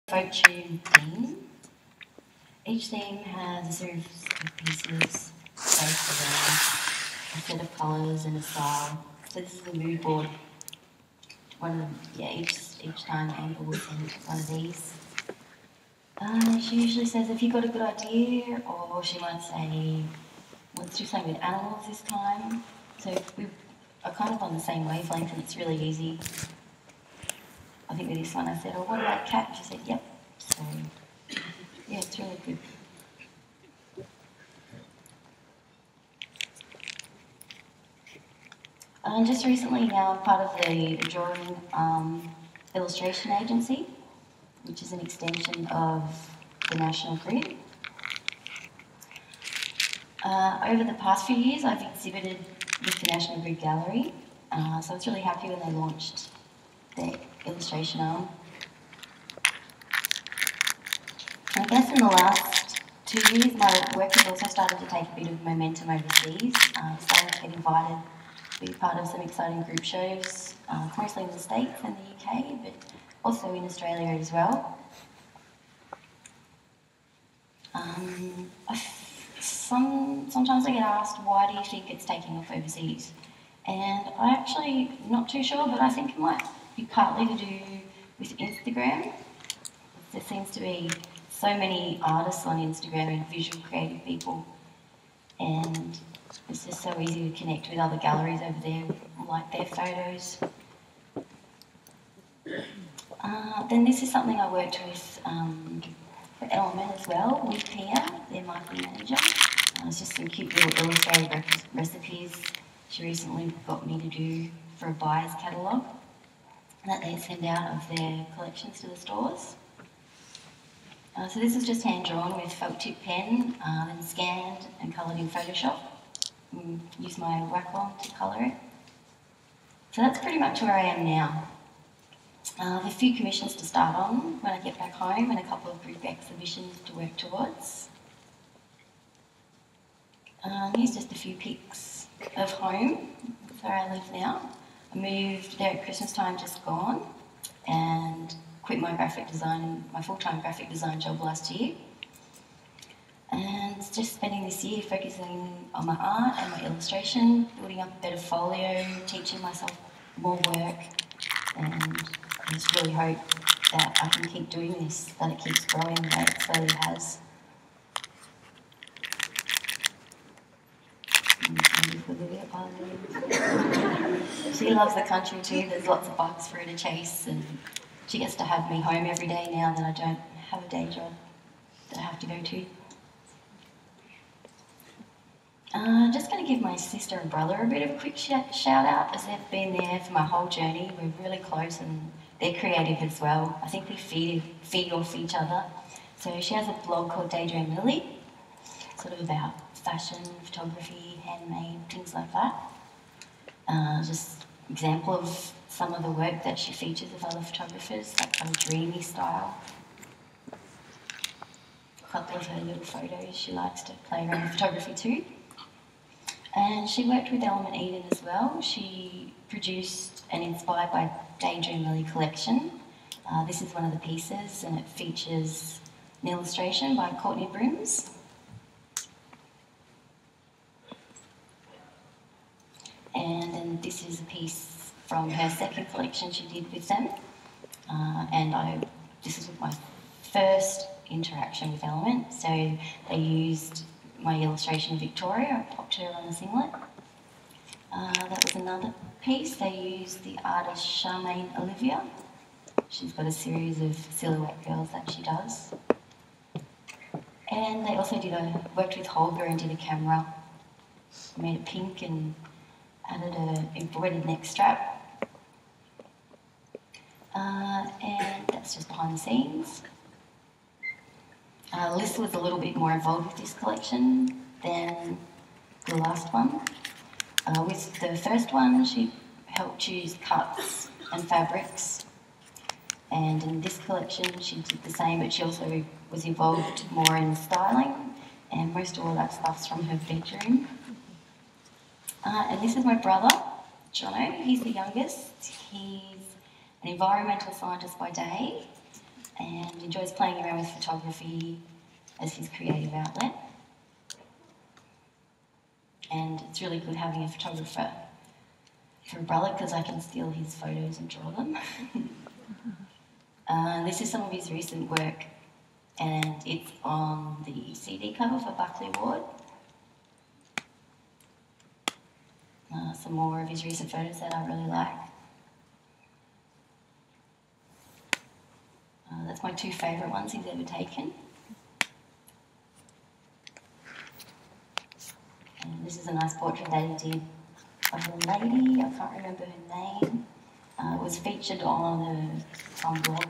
folk tune theme. Each theme has a series of pieces based around a set of colours and a style. So this is a mood board. Each time Amber will send one of these. She usually says, if you've got a good idea, or she might say, let's do something with animals this time. So we are kind of on the same wavelength and it's really easy. I think with this one I said, oh, what about cat? She said, yep. So, yeah, it's really good. And just recently now I'm part of the drawing illustration agency, which is an extension of the National Grid. Over the past few years I've exhibited with the National Grid Gallery, so I was really happy when they launched their illustration arm. I guess in the last 2 years my work has also started to take a bit of momentum overseas. Started to get invited to be part of some exciting group shows, mostly in the States and the UK, but also in Australia as well. Sometimes I get asked, why do you think it's taking off overseas? And I'm actually not too sure, but I think it might be partly to do with Instagram. There seems to be so many artists on Instagram and visual creative people, and it's just so easy to connect with other galleries over there, like their photos. Then this is something I worked with for Element as well, with Pia, their marketing manager. It's just some cute little illustrated recipes she recently got me to do for a buyer's catalogue that they send out of their collections to the stores. So this is just hand-drawn with felt tip pen, then scanned and coloured in Photoshop. Use my Wacom to colour it. So that's pretty much where I am now. I have a few commissions to start on when I get back home and a couple of group exhibitions to work towards. Here's just a few pics of home, that's where I live now. I moved there at Christmas time, just gone, and quit my full-time graphic design job last year. And just spending this year focusing on my art and my illustration, building up a better folio, teaching myself more work, and I just really hope that I can keep doing this, that it keeps growing the way it slowly has. She loves the country too. There's lots of bugs for her to chase, and she gets to have me home every day now that I don't have a day job that I have to go to. Just going to give my sister and brother a bit of a quick shout out, as they've been there for my whole journey. We're really close and they're creative as well. I think we feed off each other. So she has a blog called Daydream Lily, sort of about fashion, photography, handmade, things like that. Just example of some of the work that she features of other photographers, like kind of dreamy style. A couple of her little photos, she likes to play around with photography too. And she worked with Element Eden as well. She produced an Inspired by Daydream Lily collection. This is one of the pieces, and it features an illustration by Courtney Brims. And then this is a piece from her second collection she did with them. This is my first interaction with Element, so they used my illustration of Victoria. I popped her on the singlet. That was another piece. They used the artist Charmaine Olivia. She's got a series of silhouette girls that she does. And they also worked with Holger and did a camera. Made it pink and added an embroidered neck strap. And that's just behind the scenes. Liz was a little bit more involved with this collection than the last one. With the first one, she helped choose cuts and fabrics. And in this collection, she did the same, but she also was involved more in styling, and most of all that stuff's from her bedroom. And this is my brother, Jono. He's the youngest. He's an environmental scientist by day, and enjoys playing around with photography as his creative outlet. And it's really good having a photographer for a brother because I can steal his photos and draw them. This is some of his recent work, and it's on the CD cover for Buckley Ward. Some more of his recent photos that I really like. That's my two favourite ones he's ever taken. And this is a nice portrait that he did of a lady, I can't remember her name. It was featured on some blog.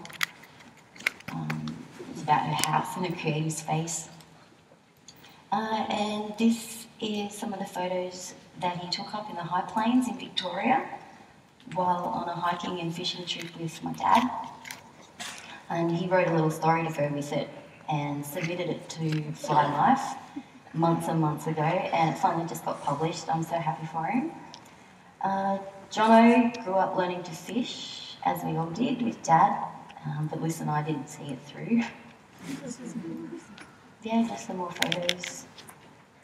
It's about her house and her creative space. And this is some of the photos that he took up in the high plains in Victoria while on a hiking and fishing trip with my dad. And he wrote a little story to go with it and submitted it to Fly Life months and months ago, and it finally just got published. I'm so happy for him. Jono grew up learning to fish, as we all did, with Dad, but Liz and I didn't see it through. Yeah, just some more photos.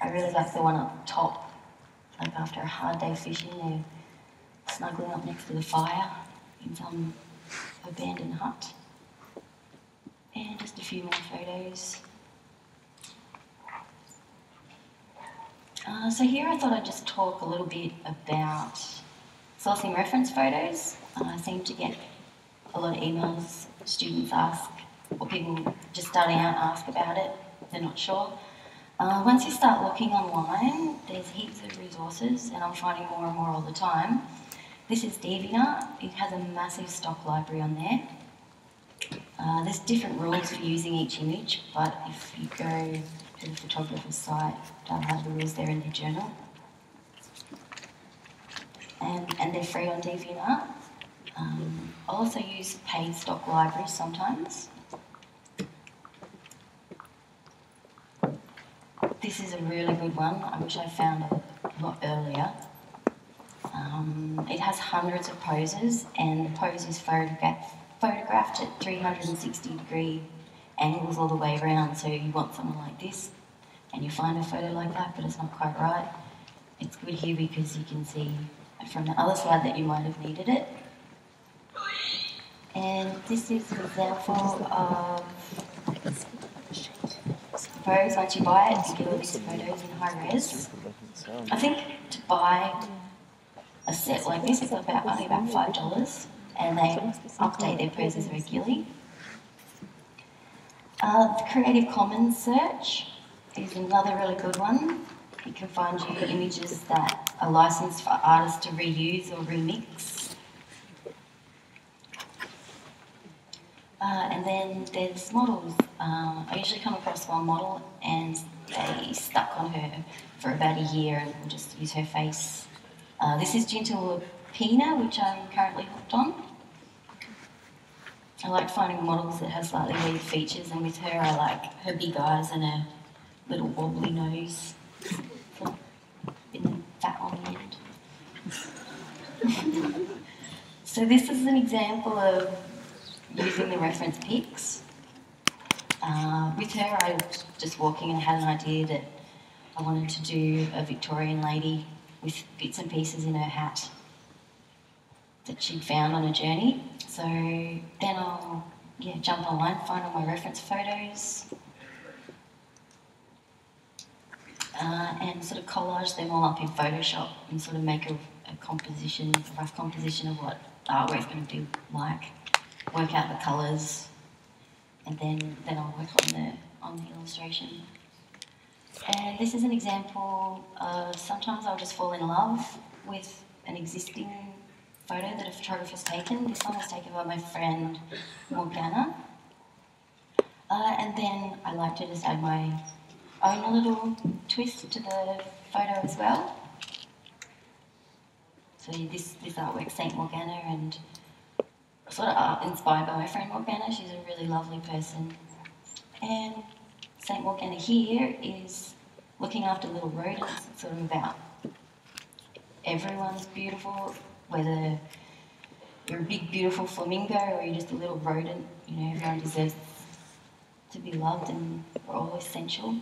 I really like the one up top, like after a hard day fishing, they're snuggling up next to the fire in some abandoned hut. And just a few more photos. So here I thought I'd just talk a little bit about sourcing reference photos. I seem to get a lot of emails, students ask, or people just starting out ask about it, they're not sure. Once you start looking online, there's heaps of resources, and I'm finding more and more all the time. This is DeviantArt. It has a massive stock library on there. There's different rules for using each image, but if you go to the photographer's site, they'll have the rules there in their journal. And they're free on DeviantArt. I'll also use paid stock libraries sometimes. This is a really good one. I wish I found it a lot earlier. It has hundreds of poses, and the pose is photographed at 360-degree angles all the way around. So you want someone like this, and you find a photo like that, but it's not quite right. It's good here because you can see from the other side that you might have needed it. And this is an example of photos. Once you buy it, you get all these photos in high res. I think to buy a set like this is only about $5, and they update their poses regularly. The Creative Commons search is another really good one. It can find you images that are licensed for artists to reuse or remix. And then there's models. I usually come across one model and they stuck on her for about a year and we'll just use her face. This is Gentle Pina, which I'm currently hooked on. I like finding models that have slightly weird features, and with her I like her big eyes and her little wobbly nose. So, a bit fat on the end. So this is an example of using the reference pics. With her, I was just walking and had an idea that I wanted to do a Victorian lady with bits and pieces in her hat that she'd found on a journey. So then I'll jump online, find all my reference photos, and sort of collage them all up in Photoshop and sort of make a composition, a rough composition of what the artwork's going to be like. Work out the colours, and then I'll work on the illustration. And this is an example of sometimes I'll just fall in love with an existing photo that a photographer's taken. This one was taken by my friend Morgana. And then I like to just add my own little twist to the photo as well. So this artwork, Saint Morgana, and sort of inspired by my friend Morgana. She's a really lovely person. And Saint Morgana here is looking after little rodents. It's sort of about everyone's beautiful, whether you're a big beautiful flamingo or you're just a little rodent you know, everyone deserves to be loved and we're all essential.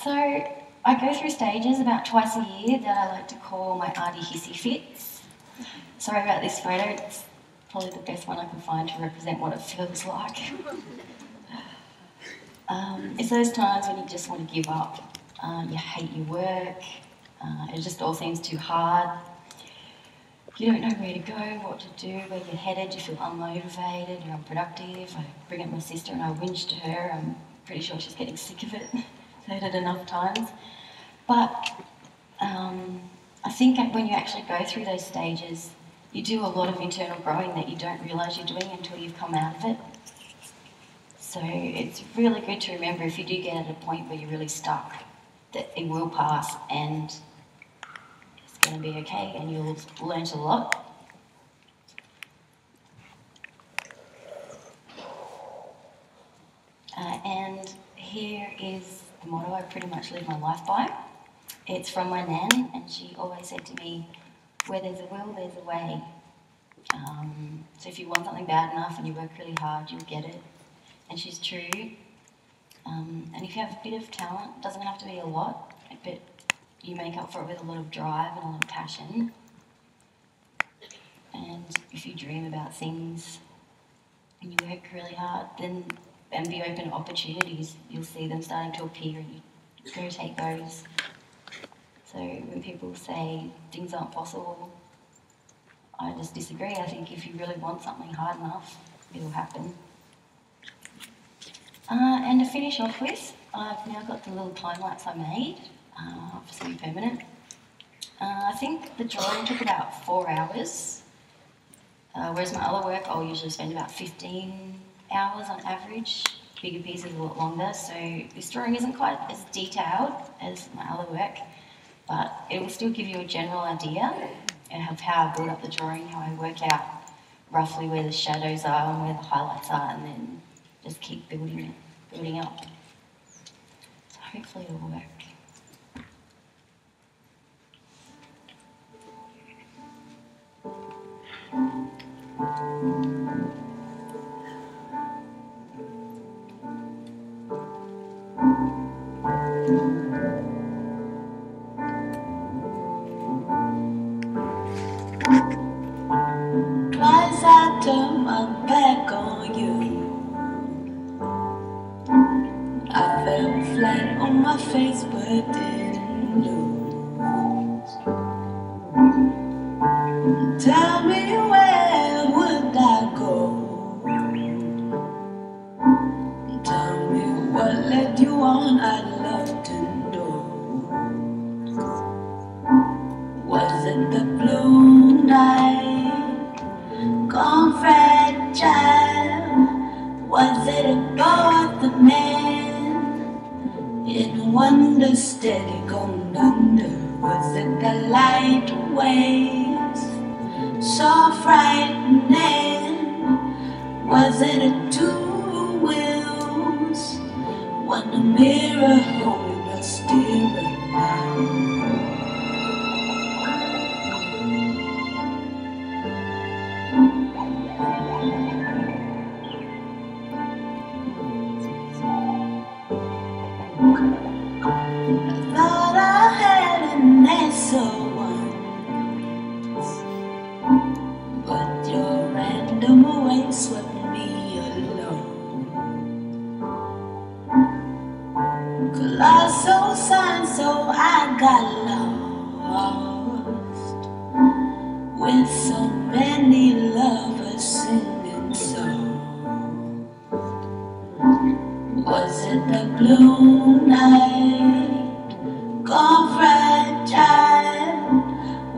So I go through stages about twice a year that I like to call my arty hissy fits. Sorry about this photo, it's probably the best one I can find to represent what it feels like. It's those times when you just want to give up, you hate your work, it just all seems too hard. You don't know where to go, what to do, where you're headed, you feel unmotivated, you're unproductive. I bring up my sister and I whinge to her. I'm pretty sure she's getting sick of it. I've heard it enough times. But I think when you actually go through those stages, you do a lot of internal growing that you don't realise you're doing until you've come out of it. So it's really good to remember if you do get at a point where you're really stuck, that it will pass and it's going to be okay and you'll learn a lot. And here is the motto I pretty much live my life by. It's from my nan, and she always said to me, where there's a will, there's a way. So if you want something bad enough and you work really hard, you'll get it. And she's true. And if you have a bit of talent, it doesn't have to be a lot, but you make up for it with a lot of drive and a lot of passion. And if you dream about things and you work really hard, then and be open to opportunities, you'll see them starting to appear and you go take those. So when people say things aren't possible, I just disagree. I think if you really want something hard enough, it'll happen. And to finish off with, I've now got the little time lapse I made for semi-permanent. I think the drawing took about 4 hours, whereas my other work I'll usually spend about 15 hours on average. Bigger pieces a lot longer, so this drawing isn't quite as detailed as my other work, but it will still give you a general idea of how I build up the drawing, how I work out roughly where the shadows are and where the highlights are, and then just keep building up. So hopefully it'll work. Twice I turned my back on you. I fell flat on my face but didn't lose. Tell me where would I go? Tell me what led you on, I'd love to know. Was it the blue night, gone fragile? Was it about the man in wonder steady gone under? Was it the light waves so frightening? Was it a two wheels? One a mirror holding a steering now? I thought I had an answer once, but your random away swept me alone. Colossal sign, so I got lost with so many lovers singing songs. Was it the blue night, gone fragile?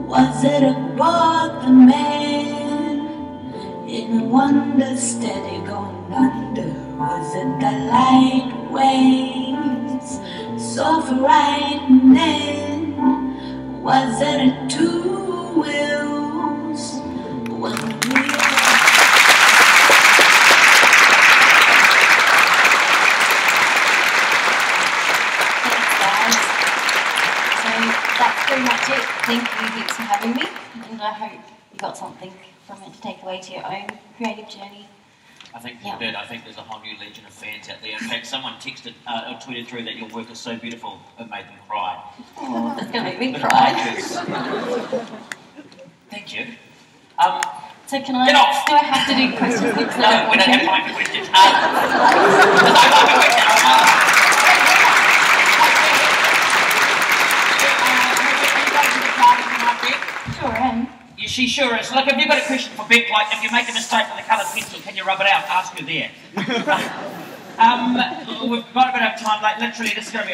Was it aboard the man in wonder steady gone under? Was it the light waves so frightening? Was it a two wheels? One wheel? That's pretty much it. Thank you, thanks for having me, and I hope you got something from it to take away to your own creative journey. I think you did. I think there's a whole new legion of fans out there. In fact, someone texted or tweeted through that your work is so beautiful it made them cry. Oh, that's going to make me cry. Thank you. So can I? Get off! Do I have to do questions? No, we don't have time for questions. I won't be waiting. Sure am. She sure is. Look, if you've got a question for Bec, like if you make a mistake with a coloured pencil, can you rub it out? Ask her there. We've got a bit of time. Like literally, this is going to be a